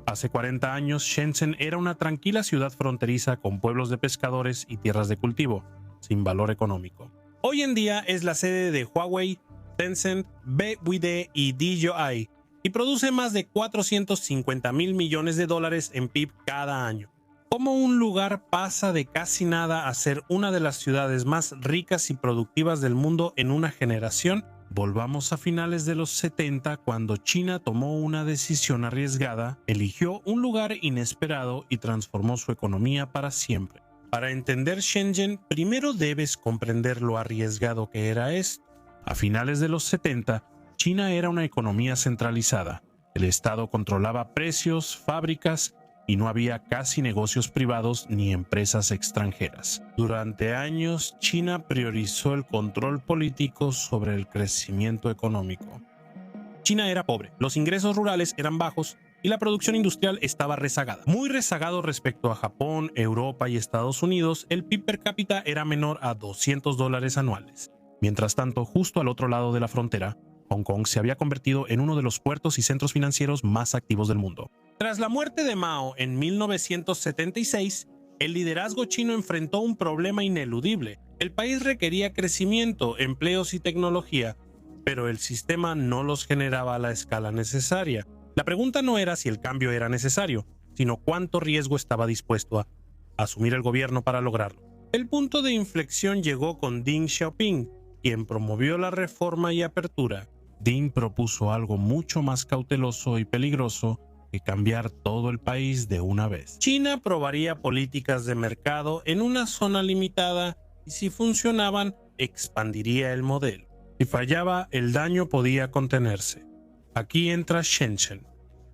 Hace 40 años, Shenzhen era una tranquila ciudad fronteriza con pueblos de pescadores y tierras de cultivo, sin valor económico. Hoy en día es la sede de Huawei, Tencent, BYD y DJI y produce más de 450.000 millones de dólares en PIB cada año. ¿Cómo un lugar pasa de casi nada a ser una de las ciudades más ricas y productivas del mundo en una generación? Volvamos a finales de los 70, cuando China tomó una decisión arriesgada, eligió un lugar inesperado y transformó su economía para siempre. Para entender Shenzhen, primero debes comprender lo arriesgado que era esto. A finales de los 70, China era una economía centralizada. El Estado controlaba precios, fábricas, y no había casi negocios privados ni empresas extranjeras. Durante años, China priorizó el control político sobre el crecimiento económico. China era pobre, los ingresos rurales eran bajos y la producción industrial estaba rezagada. Muy rezagado respecto a Japón, Europa y Estados Unidos, el PIB per cápita era menor a $200 anuales. Mientras tanto, justo al otro lado de la frontera, Hong Kong se había convertido en uno de los puertos y centros financieros más activos del mundo. Tras la muerte de Mao en 1976, el liderazgo chino enfrentó un problema ineludible. El país requería crecimiento, empleos y tecnología, pero el sistema no los generaba a la escala necesaria. La pregunta no era si el cambio era necesario, sino cuánto riesgo estaba dispuesto a asumir el gobierno para lograrlo. El punto de inflexión llegó con Deng Xiaoping, quien promovió la reforma y apertura. Deng propuso algo mucho más cauteloso y peligroso que cambiar todo el país de una vez. China probaría políticas de mercado en una zona limitada y, si funcionaban, expandiría el modelo. Si fallaba, el daño podía contenerse. Aquí entra Shenzhen.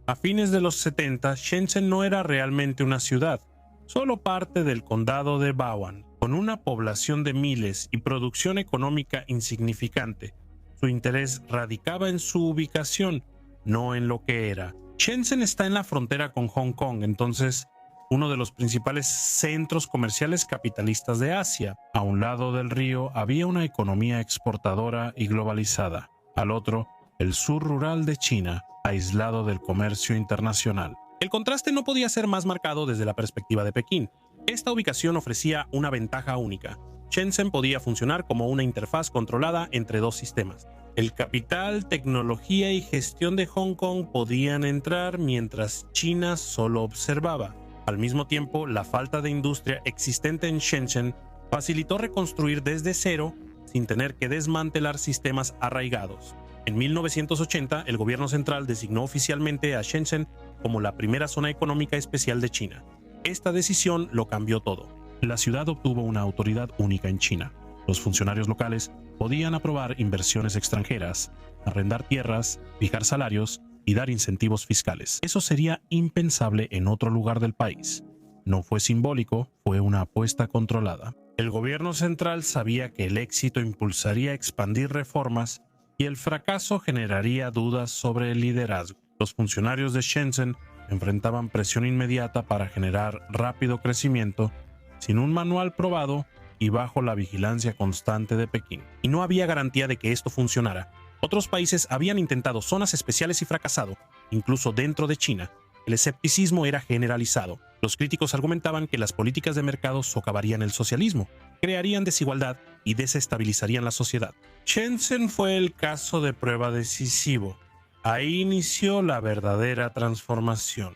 A fines de los 70, Shenzhen no era realmente una ciudad, solo parte del condado de Bao'an. Con una población de miles y producción económica insignificante, su interés radicaba en su ubicación, no en lo que era. Shenzhen está en la frontera con Hong Kong, entonces uno de los principales centros comerciales capitalistas de Asia. A un lado del río había una economía exportadora y globalizada. Al otro, el sur rural de China, aislado del comercio internacional. El contraste no podía ser más marcado desde la perspectiva de Pekín. Esta ubicación ofrecía una ventaja única. Shenzhen podía funcionar como una interfaz controlada entre dos sistemas. El capital, tecnología y gestión de Hong Kong podían entrar mientras China solo observaba. Al mismo tiempo, la falta de industria existente en Shenzhen facilitó reconstruir desde cero sin tener que desmantelar sistemas arraigados. En 1980, el gobierno central designó oficialmente a Shenzhen como la primera zona económica especial de China. Esta decisión lo cambió todo. La ciudad obtuvo una autoridad única en China. Los funcionarios locales podían aprobar inversiones extranjeras, arrendar tierras, fijar salarios y dar incentivos fiscales. Eso sería impensable en otro lugar del país. No fue simbólico, fue una apuesta controlada. El gobierno central sabía que el éxito impulsaría expandir reformas y el fracaso generaría dudas sobre el liderazgo. Los funcionarios de Shenzhen enfrentaban presión inmediata para generar rápido crecimiento, sin un manual probado y bajo la vigilancia constante de Pekín. Y no había garantía de que esto funcionara. Otros países habían intentado zonas especiales y fracasado, incluso dentro de China. El escepticismo era generalizado. Los críticos argumentaban que las políticas de mercado socavarían el socialismo, crearían desigualdad y desestabilizarían la sociedad. Shenzhen fue el caso de prueba decisivo. Ahí inició la verdadera transformación.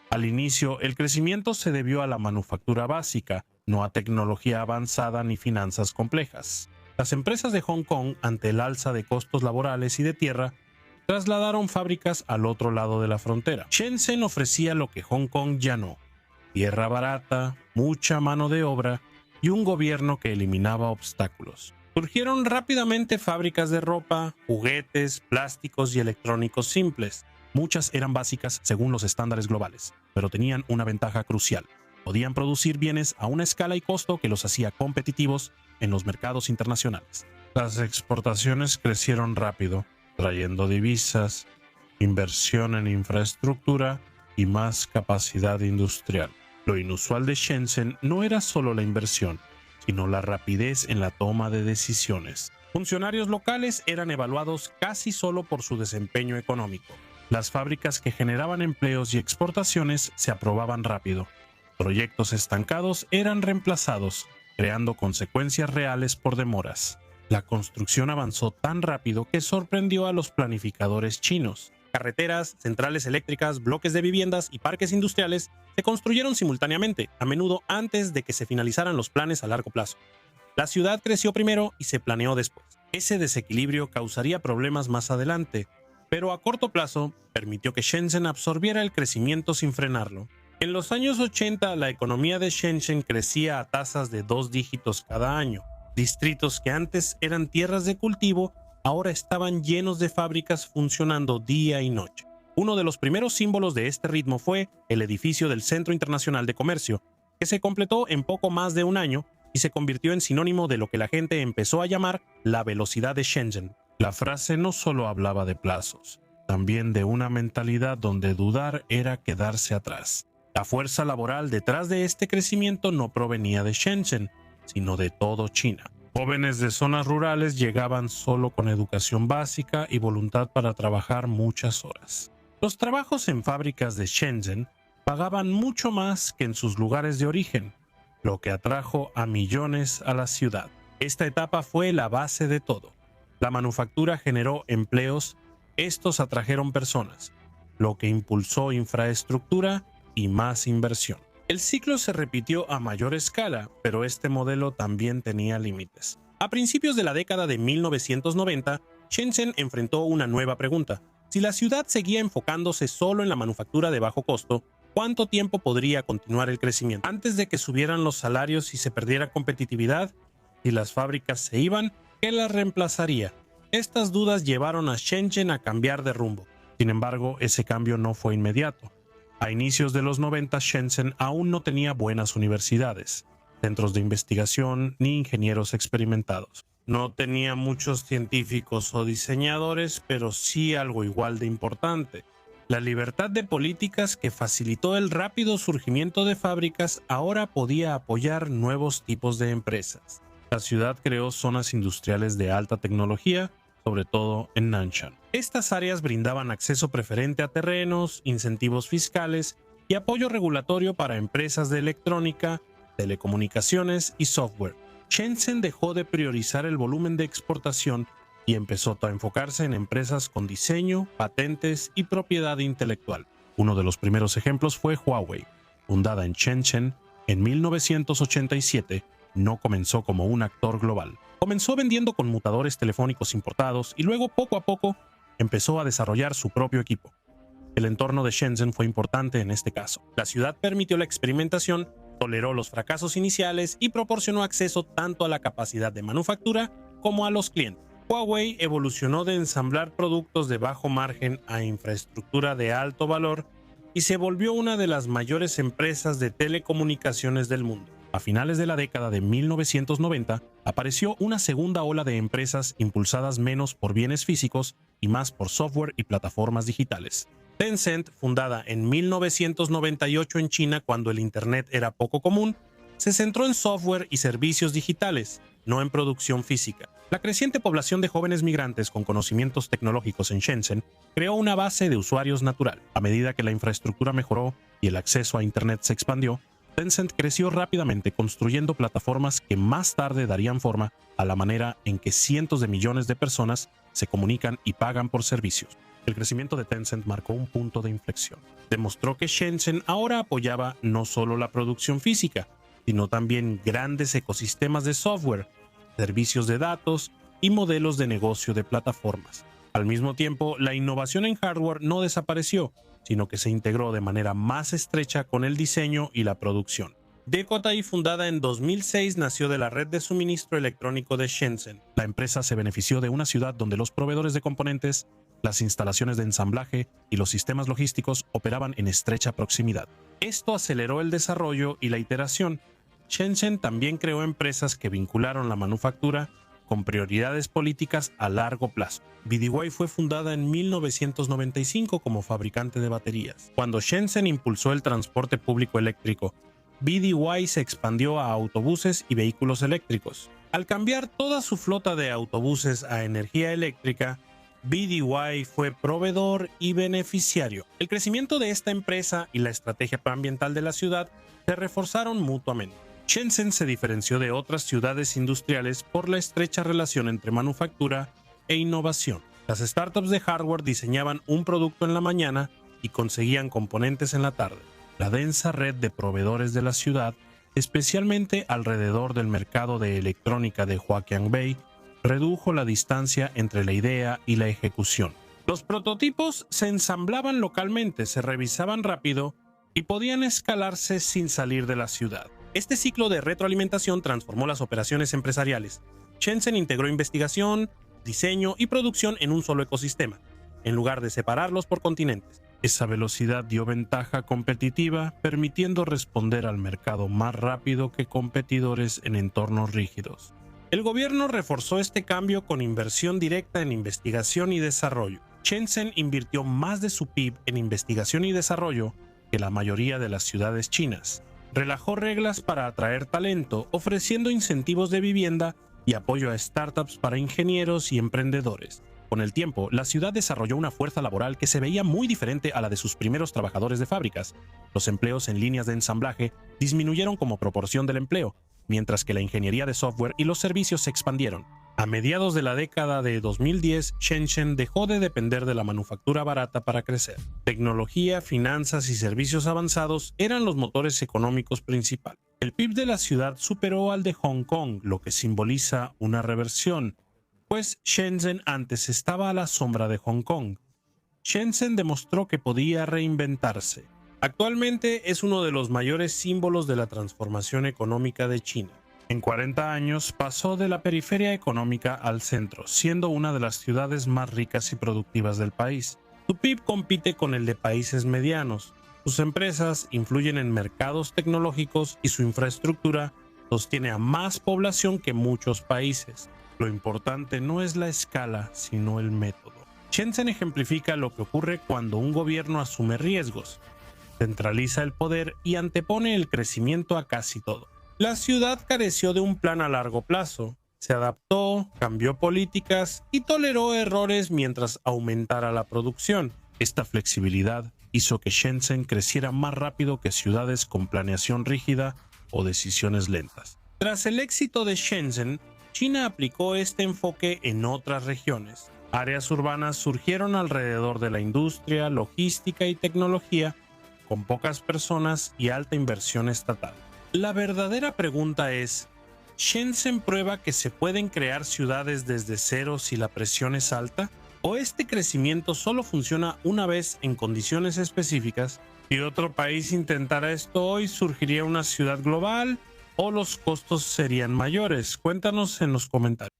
Al inicio, el crecimiento se debió a la manufactura básica, no a tecnología avanzada ni finanzas complejas. Las empresas de Hong Kong, ante el alza de costos laborales y de tierra, trasladaron fábricas al otro lado de la frontera. Shenzhen ofrecía lo que Hong Kong ya no: tierra barata, mucha mano de obra y un gobierno que eliminaba obstáculos. Surgieron rápidamente fábricas de ropa, juguetes, plásticos y electrónicos simples. Muchas eran básicas según los estándares globales, pero tenían una ventaja crucial. Podían producir bienes a una escala y costo que los hacía competitivos en los mercados internacionales. Las exportaciones crecieron rápido, trayendo divisas, inversión en infraestructura y más capacidad industrial. Lo inusual de Shenzhen no era solo la inversión, sino la rapidez en la toma de decisiones. Funcionarios locales eran evaluados casi solo por su desempeño económico. Las fábricas que generaban empleos y exportaciones se aprobaban rápido. Proyectos estancados eran reemplazados, creando consecuencias reales por demoras. La construcción avanzó tan rápido que sorprendió a los planificadores chinos. Carreteras, centrales eléctricas, bloques de viviendas y parques industriales se construyeron simultáneamente, a menudo antes de que se finalizaran los planes a largo plazo. La ciudad creció primero y se planeó después. Ese desequilibrio causaría problemas más adelante, pero a corto plazo permitió que Shenzhen absorbiera el crecimiento sin frenarlo. En los años 80, la economía de Shenzhen crecía a tasas de 2 dígitos cada año. Distritos que antes eran tierras de cultivo, ahora estaban llenos de fábricas funcionando día y noche. Uno de los primeros símbolos de este ritmo fue el edificio del Centro Internacional de Comercio, que se completó en poco más de un año y se convirtió en sinónimo de lo que la gente empezó a llamar la velocidad de Shenzhen. La frase no solo hablaba de plazos, también de una mentalidad donde dudar era quedarse atrás. La fuerza laboral detrás de este crecimiento no provenía de Shenzhen, sino de todo China. Jóvenes de zonas rurales llegaban solo con educación básica y voluntad para trabajar muchas horas. Los trabajos en fábricas de Shenzhen pagaban mucho más que en sus lugares de origen, lo que atrajo a millones a la ciudad. Esta etapa fue la base de todo. La manufactura generó empleos, estos atrajeron personas, lo que impulsó infraestructura y más inversión. El ciclo se repitió a mayor escala, pero este modelo también tenía límites. A principios de la década de 1990, Shenzhen enfrentó una nueva pregunta. Si la ciudad seguía enfocándose solo en la manufactura de bajo costo, ¿cuánto tiempo podría continuar el crecimiento? Antes de que subieran los salarios y se perdiera competitividad, si las fábricas se iban, ¿qué las reemplazaría? Estas dudas llevaron a Shenzhen a cambiar de rumbo. Sin embargo, ese cambio no fue inmediato. A inicios de los 90, Shenzhen aún no tenía buenas universidades, centros de investigación ni ingenieros experimentados. No tenía muchos científicos o diseñadores, pero sí algo igual de importante: la libertad de políticas que facilitó el rápido surgimiento de fábricas ahora podía apoyar nuevos tipos de empresas. La ciudad creó zonas industriales de alta tecnología, sobre todo en Nanshan. Estas áreas brindaban acceso preferente a terrenos, incentivos fiscales y apoyo regulatorio para empresas de electrónica, telecomunicaciones y software. Shenzhen dejó de priorizar el volumen de exportación y empezó a enfocarse en empresas con diseño, patentes y propiedad intelectual. Uno de los primeros ejemplos fue Huawei. Fundada en Shenzhen en 1987, no comenzó como un actor global. Comenzó vendiendo conmutadores telefónicos importados y luego, poco a poco, empezó a desarrollar su propio equipo. El entorno de Shenzhen fue importante en este caso. La ciudad permitió la experimentación, toleró los fracasos iniciales y proporcionó acceso tanto a la capacidad de manufactura como a los clientes. Huawei evolucionó de ensamblar productos de bajo margen a infraestructura de alto valor y se volvió una de las mayores empresas de telecomunicaciones del mundo. A finales de la década de 1990, apareció una segunda ola de empresas impulsadas menos por bienes físicos y más por software y plataformas digitales. Tencent, fundada en 1998 en China cuando el Internet era poco común, se centró en software y servicios digitales, no en producción física. La creciente población de jóvenes migrantes con conocimientos tecnológicos en Shenzhen creó una base de usuarios natural. A medida que la infraestructura mejoró y el acceso a Internet se expandió, Tencent creció rápidamente construyendo plataformas que más tarde darían forma a la manera en que cientos de millones de personas se comunican y pagan por servicios. El crecimiento de Tencent marcó un punto de inflexión. Demostró que Shenzhen ahora apoyaba no solo la producción física, sino también grandes ecosistemas de software, servicios de datos y modelos de negocio de plataformas. Al mismo tiempo, la innovación en hardware no desapareció, sino que se integró de manera más estrecha con el diseño y la producción. Decotai, fundada en 2006, nació de la red de suministro electrónico de Shenzhen. La empresa se benefició de una ciudad donde los proveedores de componentes, las instalaciones de ensamblaje y los sistemas logísticos operaban en estrecha proximidad. Esto aceleró el desarrollo y la iteración. Shenzhen también creó empresas que vincularon la manufactura con prioridades políticas a largo plazo. BYD fue fundada en 1995 como fabricante de baterías. Cuando Shenzhen impulsó el transporte público eléctrico, BYD se expandió a autobuses y vehículos eléctricos. Al cambiar toda su flota de autobuses a energía eléctrica, BDY fue proveedor y beneficiario. El crecimiento de esta empresa y la estrategia ambiental de la ciudad se reforzaron mutuamente. Shenzhen se diferenció de otras ciudades industriales por la estrecha relación entre manufactura e innovación. Las startups de hardware diseñaban un producto en la mañana y conseguían componentes en la tarde. La densa red de proveedores de la ciudad, especialmente alrededor del mercado de electrónica de Huaqiangbei, redujo la distancia entre la idea y la ejecución. Los prototipos se ensamblaban localmente, se revisaban rápido y podían escalarse sin salir de la ciudad. Este ciclo de retroalimentación transformó las operaciones empresariales. Shenzhen integró investigación, diseño y producción en un solo ecosistema, en lugar de separarlos por continentes. Esa velocidad dio ventaja competitiva, permitiendo responder al mercado más rápido que competidores en entornos rígidos. El gobierno reforzó este cambio con inversión directa en investigación y desarrollo. Shenzhen invirtió más de su PIB en investigación y desarrollo que la mayoría de las ciudades chinas. Relajó reglas para atraer talento, ofreciendo incentivos de vivienda y apoyo a startups para ingenieros y emprendedores. Con el tiempo, la ciudad desarrolló una fuerza laboral que se veía muy diferente a la de sus primeros trabajadores de fábricas. Los empleos en líneas de ensamblaje disminuyeron como proporción del empleo, mientras que la ingeniería de software y los servicios se expandieron. A mediados de la década de 2010, Shenzhen dejó de depender de la manufactura barata para crecer. Tecnología, finanzas y servicios avanzados eran los motores económicos principales. El PIB de la ciudad superó al de Hong Kong, lo que simboliza una reversión, pues Shenzhen antes estaba a la sombra de Hong Kong. Shenzhen demostró que podía reinventarse. Actualmente es uno de los mayores símbolos de la transformación económica de China. En 40 años pasó de la periferia económica al centro, siendo una de las ciudades más ricas y productivas del país. Su PIB compite con el de países medianos. Sus empresas influyen en mercados tecnológicos y su infraestructura sostiene a más población que muchos países. Lo importante no es la escala, sino el método. Shenzhen ejemplifica lo que ocurre cuando un gobierno asume riesgos, centraliza el poder y antepone el crecimiento a casi todo. La ciudad careció de un plan a largo plazo. Se adaptó, cambió políticas y toleró errores mientras aumentara la producción. Esta flexibilidad hizo que Shenzhen creciera más rápido que ciudades con planeación rígida o decisiones lentas. Tras el éxito de Shenzhen, China aplicó este enfoque en otras regiones. Áreas urbanas surgieron alrededor de la industria, logística y tecnología, con pocas personas y alta inversión estatal. La verdadera pregunta es, ¿Shenzhen prueba que se pueden crear ciudades desde cero si la presión es alta? ¿O este crecimiento solo funciona una vez en condiciones específicas? Si otro país intentara esto hoy, ¿surgiría una ciudad global o los costos serían mayores? Cuéntanos en los comentarios.